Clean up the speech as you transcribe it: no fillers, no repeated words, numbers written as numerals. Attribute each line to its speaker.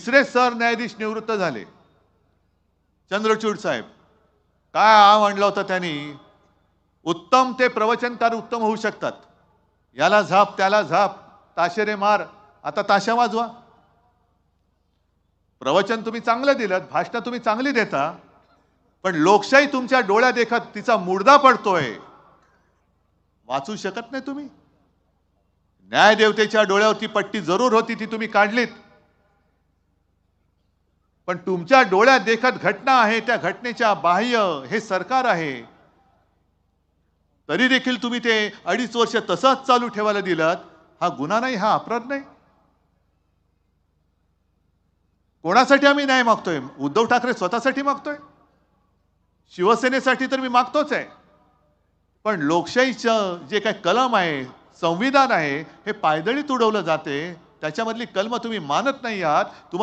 Speaker 1: तिसरे सरन्यायाधीश निवृत्त झाले, चंद्रचूड साहेब. काय म्हणलं होतं त्यांनी, उत्तम ते प्रवचनकार उत्तम होऊ शकतात, याला झाप त्याला झाप, ताशेरे मार, आता ताशा वाजवा. प्रवचन तुम्ही चांगलं दिलं, भाषण तुम्ही चांगली देता, पण लोकशाही तुमच्या डोळ्यात देखत तिचा मुडदा पडतोय, वाचू शकत नाही तुम्ही. न्यायदेवतेच्या डोळ्यावरती पट्टी जरूर होती, ती तुम्ही काढलीत, पण तुमच्या डोळ्यात देखत घटना आहे, त्या घटनेच्या बाह्य हे सरकार आहे, तरी देखील तुम्ही ते 2.5 वर्ष तसंच चालू ठेवायला दिलात. हा गुन्हा नाही, हा अपराध नाही. कोणासाठी आम्ही न्याय मागतोय? उद्धव ठाकरे स्वतःसाठी मागतोय, शिवसेनेसाठी तर मी मागतोच आहे, पण लोकशाहीचं जे काही कलम आहे, संविधान आहे, हे पायदळी तुडवलं जाते, त्याच्यामधली कलम तुम्ही मानत नाही आहात. तुम्हाला